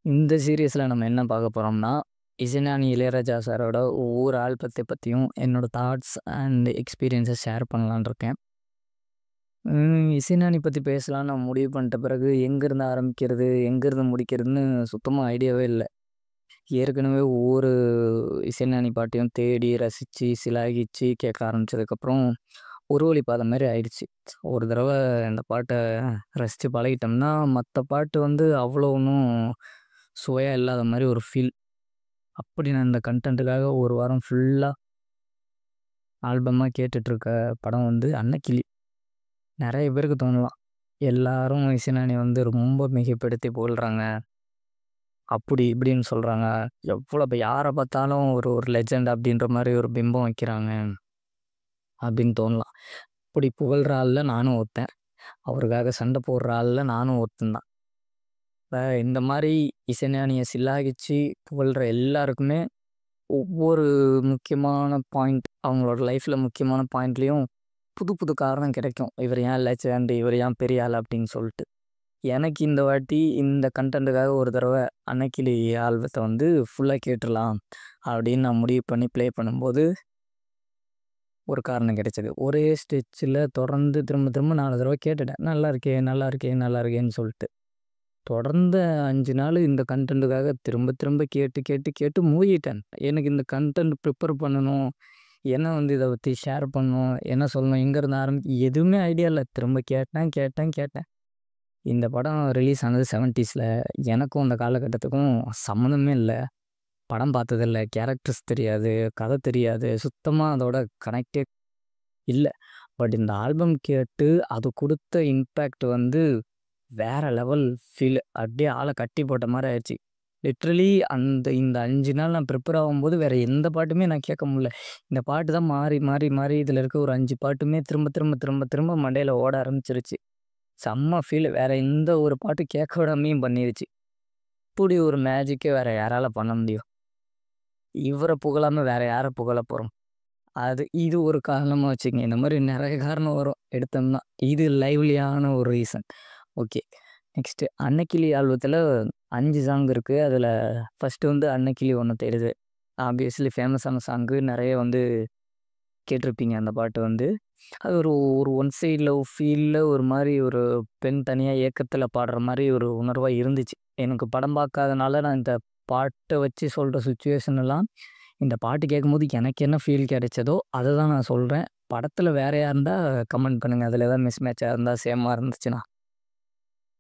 இந்த சீரிஸ்ல நம்ம என்ன பார்க்க போறோம்னா, இசைஞானி இளையராஜா சாரோட ஒவ்வொரு ஆல்பத்த பத்தியும் என்னோட தாட்ஸ் அண்ட் எக்ஸ்பீரியன்ஸ ஷேர் பண்ணலான்னு இருக்கேன். இசைஞானி பத்தி பேசலான்னு நான் முடிவு பண்ணிட்ட பிறகு எங்கேருந்து ஆரம்பிக்கிறது, எங்கேருந்து முடிக்கிறதுன்னு சுத்தமா ஐடியாவே இல்ல. ஏற்கனவே ஒவ்வொரு இசைஞானி பாட்டையும் தேடி, ரசிச்சு, சிலாகிச்சு கேட்க ஆரம்பிச்சதுக்கப்புறம், ஒரு வழி பாதை மாரி ஆயிடுச்சு. ஒரு தடவ இந்த பாட்ட ரசிச்சு பழகிட்டோம்னா, மத்த பாட்டு வந்து அவ்வளோ ஒண்ணும் சுவையா இல்லாத மாரி ஒரு ஃபீல். அப்படி நான் இந்த கன்டென்ட்டுக்காக ஒரு வாரம் ஃபுல்லா ஆல்பமா கேட்டுட்ருக்க படம் வந்து அன்னக்கிளி. நெறைய பேருக்கு தோணலாம். எல்லாரும் இசைஞானி வந்து ரொம்ப மிகைப்படுத்தி புகழ்றாங்க. அப்படி இப்படின்னு சொல்றாங்க. எவ்வளோ இப்ப யார பார்த்தாலும் ஒரு ஒரு லெஜெண்ட் அப்படின்ற மாரி ஒரு பிம்பம் வைக்கிறாங்க. அப்படின்னு தோணலாம். அப்படி புகழ்ற ஆள்ல நானும் ஒருத்தன். அவருக்காக சண்டை போடுற ஆள்ல நானும் ஒருத்தன் தான். இப்ப இந்த மாரி இசைஞானிய சிலாகிச்சு புகழ்ற எல்லாருக்குமே ஒவ்வொரு முக்கியமான பாயிண்ட் அவங்களோட லைஃப்ல முக்கியமான பாயிண்ட்லயும் புது புது காரணம் கிடைக்கும். இவர் ஏன் லெஜண்ட், இவர் ஏன் பெரிய ஆள் அப்படின்னு சொல்லிட்டு. எனக்கு இந்த வாட்டி இந்த கன்டென்ட்டுக்காக ஒரு தடவ அன்னக்கிளி ஆல்பத்த வந்து ஃபுல்லா கேட்டுறலாம் அப்படின்னு நான் முடிவு பண்ணி ப்ளே பண்ணும்போது, ஒரு காரணம் கிடைச்சது. ஒரே ஸ்ட்ரெச்சில தொடர்ந்து திரும்ப திரும்ப 4 தடவ கேட்டுட்டேன். நல்லா இருக்கே, நல்லா இருக்கே, நல்லா இருக்கேன்னு சொல்லிட்டு. தொடர்ந்து 5 நாள் இந்த கன்டென்ட்டுக்காக திரும்ப திரும்ப கேட்டு கேட்டு கேட்டு மூழ்கிட்டேன். எனக்கு இந்த கன்டென்ட் ப்ரிப்பேர் பண்ணணும். என்ன வந்து இத பத்தி ஷேர் பண்ணணும், என்ன சொல்லணும், எங்கேருந்து எதுவுமே ஐடியா இல்ல. திரும்ப கேட்டேன், கேட்டேன், கேட்டேன். இந்த படம் ரிலீஸ் ஆனது 70ஸ்ல. எனக்கும் அந்த காலகட்டத்துக்கும் சம்மந்தமே இல்ல. படம் பார்த்ததில்ல, கேரக்டர்ஸ் தெரியாது, கதை தெரியாது. சுத்தமா அதோட கனெக்டே இல்ல. பட் இந்த ஆல்பம் கேட்டு அது குடுத்த இம்பேக்ட் வந்து வேற லெவல் ஃபீல். அப்படியே ஆள கட்டி போட்ட மாரி ஆயிருச்சு. லிட்ரலி இந்த 5 நாள் நான் ப்ரிப்பேர் ஆகும்போது வேற எந்த பாட்டுமே நான் கேட்க முடியல. இந்த பாட்டு தான் மாறி, மாறி, மாறி இதில இருக்க ஒரு 5 பாட்டுமே திரும்ப, திரும்ப, திரும்ப, திரும்ப மண்டையில ஓட ஆரம்பிச்சிருச்சு. செம்ம ஃபீல். வேற எந்த ஒரு பாட்டு கேட்க விடாமயும் பண்ணிருச்சு. இப்படி ஒரு மேஜிக்க வேற யாரால பண்ண முடியும்? இவர புகழாம வேற யார புகழ போறோம்? இது ஒரு காரணமா வச்சுக்கங்க. இந்த மாரி நெறைய காரணம் வரும் எடுத்தோம்னா. இது லைவ்லியான ஒரு ரீசன். ஓகே. நெக்ஸ்ட்டு அன்னக்கிளி ஆல்பத்தில 5 சாங் இருக்கு. அதில ஃபர்ஸ்ட்டு வந்து அன்னக்கிளி ஒண்ணு தேடுது. ஆப்வியஸ்லி ஃபேமஸான சாங்கு. நெறைய வந்து கேட்டிருப்பீங்க அந்த பாட்டு வந்து. அது ஒரு ஒரு ஒன் சைட் லவ் ஃபீல்ல ஒரு மாரி ஒரு பெண் தனியா ஏக்கத்தில பாடுற மாரி ஒரு உணர்வா இருந்துச்சு. எனக்கு படம் பார்க்காதனால நான் இந்த பாட்ட வச்சு சொல்ற சிச்சுவேஷன் எல்லாம், இந்த பாட்டு கேட்கும்போது எனக்கு என்ன ஃபீல் கிடைச்சதோ, அத தான் நான் சொல்றேன். படத்தில வேறயா இருந்தா கமெண்ட் பண்ணுங்க. அதில ஏதாவது மிஸ் மேட்சா இருந்தா சேமா இருந்துச்சுன்னா.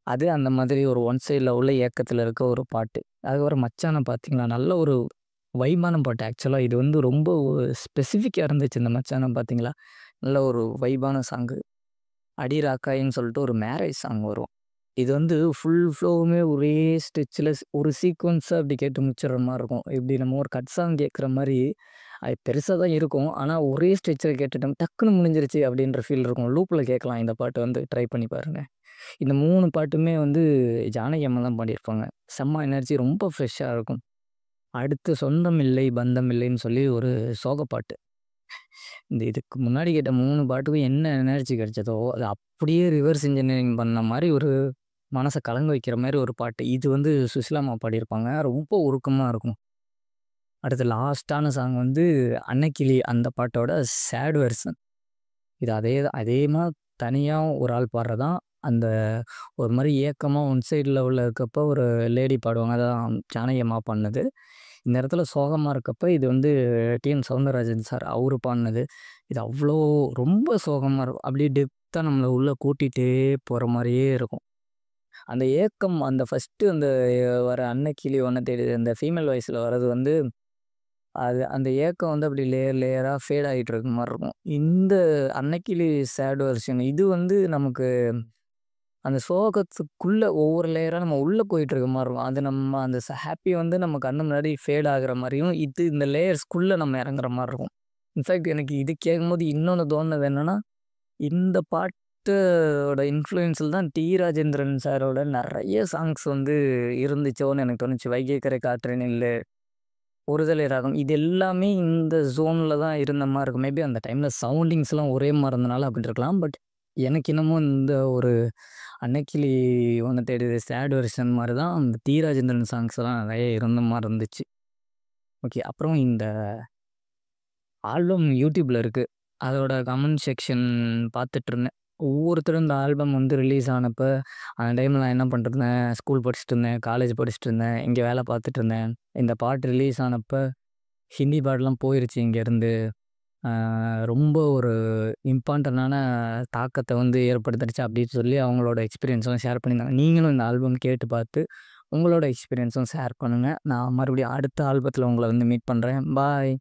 அது அந்த மாதிரி ஒரு ஒன் சைட் லவ்ல ஏக்கத்தில இருக்க ஒரு பாட்டு. அதுக்கப்புறம் மச்சான பார்த்தீங்களா, நல்ல ஒரு வைபான பாட்டு. ஆக்சுவலா இது வந்து ரொம்ப ஸ்பெசிஃபிக்கா இருந்துச்சு இந்த மச்சான பார்த்தீங்களா. நல்ல ஒரு வைபான சாங்கு. அடி ராக்காயின்னு சொல்லிட்டு ஒரு மேரேஜ் சாங் வரும். இது வந்து ஃபுல் ஃப்ளோவுமே ஒரே ஸ்ட்ரெச்ல ஒரு சீக்வென்ஸா அப்படி கேட்டு முடிச்சிடுற மாரி இருக்கும். இப்படி நம்ம ஒரு கட் சாங் கேட்குற மாரி, அது பெருசா தான் இருக்கும். ஆனா ஒரே ஸ்ட்ரெச்ல கேட்டுட்டோம் டக்குனு முடிஞ்சிருச்சு அப்படின்ற ஃபீல் இருக்கும். லூப்ல கேட்கலாம் இந்த பாட்டு வந்து ட்ரை பண்ணி பாருங்க. இந்த 3 பாட்டுமே வந்து ஜானகி அம்மா தான் பாடியிருப்பாங்க. செம்ம எனர்ஜி ரொம்ப ஃப்ரெஷ்ஷா இருக்கும். அடுத்து சொந்தம் இல்லை, பந்தம் இல்லைன்னு சொல்லி ஒரு சோக பாட்டு. இதுக்கு முன்னாடி கேட்ட 3 பாட்டுக்கும் என்ன எனர்ஜி கிடைச்சதோ, அது அப்படியே ரிவர்ஸ் இன்ஜினியரிங் பண்ண மாரி ஒரு மனச கலங்க வைக்கிற மாரி ஒரு பாட்டு. இது வந்து சுசிலா அம்மா பாடியிருப்பாங்க. ரொம்ப உருக்கமா இருக்கும். அடுத்து லாஸ்ட்டான சாங் வந்து அன்னக்கிளி அந்த பாட்டோட சேட் வெர்ஷன். இது அதே மாரி தனியா ஒரு ஆள் பாடுறதான். அந்த ஒரு மாரி ஏக்கமா ஒன் சைட் லவ்ல இருக்கப்ப ஒரு லேடி பாடுவாங்க. அதான் ஜானகி அம்மா பாடுனது. இந்த இடத்துல சோகமா இருக்கப்ப இது வந்து டிஎம் சௌந்தரராஜன் சார் அவரு பாடுனது. இது அவ்ளோ ரொம்ப சோகமா இருக்கும். அப்படியே டெப்த்தா நம்மள உள்ள கூட்டிட்டே போற மாரியே இருக்கும். அந்த ஏக்கம் அந்த ஃபர்ஸ்ட்டு அந்த வர "அன்னக்கிளி ஒன்ன தேடுது" அந்த ஃபீமேல் வாய்ஸ்ல வர்றது வந்து, அந்த ஏக்கம் வந்து அப்படி லேயர் லேயரா ஃபேட் ஆயிட்டு இருக்க மாரி இருக்கும். இந்த "அன்னக்கிளி" சேட் வெர்ஷன் இது வந்து நமக்கு அந்த சோகத்துக்குள்ள ஒவ்வொரு லேயரா நம்ம உள்ள போயிட்டு இருக்க மாரி இருக்கும். அது நம்ம அந்த ஹேப்பி வந்து நம்ம கண்ணு முன்னாடி ஃபேட் ஆகுற மாரியும், இது இந்த லேயர்ஸ்க்குள்ள நம்ம இறங்குற மாரி இருக்கும். இன்ஃபாக்ட் எனக்கு இது கேட்கும்போது இன்னொன்னு தோணுனது என்னன்னா, இந்த பாட்டோட இன்ஃப்ளூயன்ஸ்ல தான் டி. ராஜேந்திரன் சாரோட நெறைய சாங்ஸ் வந்து இருந்துச்சோன்னு எனக்கு தோணுச்சு. "வைகை கரை காற்றே நில்லு", "ஒருதலை ராகம்" இது எல்லாமே இந்த ஜோன்ல தான் இருந்த மாரி இருக்கும். மேபி அந்த டைம்ல சவுண்டிங்ஸ்லாம் ஒரே மாரி இருந்தனால அப்படி இருக்கலாம். பட் எனக்கு என்னமோ இந்த ஒரு "அன்னக்கிளி உன்ன தேடுதே" சேட் வெர்ஷன் மாரி தான் அந்த டி. ராஜேந்திரன் சாங்ஸ்லாம் நெறைய இருந்த மாரி இருந்துச்சு. ஓகே. அப்புறம் இந்த ஆல்பம் யூடியூப்ல இருக்கு. அதோட கமெண்ட் செக்ஷன் பார்த்துட்டுருந்தேன். ஒவ்வொருத்தரும் இந்த ஆல்பம் வந்து ரிலீஸ் ஆனப்ப, அந்த டைம்ல நான் என்ன பண்ணிட்டுருந்தேன், ஸ்கூல் படிச்சுட்டுருந்தேன், காலேஜ் படிச்சுட்டுருந்தேன், இங்க வேலை பார்த்துட்டுருந்தேன். இந்த பாட்டு ரிலீஸ் ஆனப்ப, ஹிந்தி பாட்டுலாம் போயிருச்சு இங்கேருந்து. ரொம்ப ஒரு இம்பார்ட்டன்டான தாக்கத்த வந்து ஏற்படுத்துனுச்சு அப்படின்னு சொல்லி அவங்களோட எக்ஸ்பீரியன்ஸ்லாம் ஷேர் பண்ணியிருந்தாங்க. நீங்களும் இந்த ஆல்பம் கேட்டு பார்த்து, உங்களோட எக்ஸ்பீரியன்ஸும் ஷேர் பண்ணுங்க. நான் மறுபடியும் அடுத்த ஆல்பத்தில உங்கள வந்து மீட் பண்றேன். பாய்.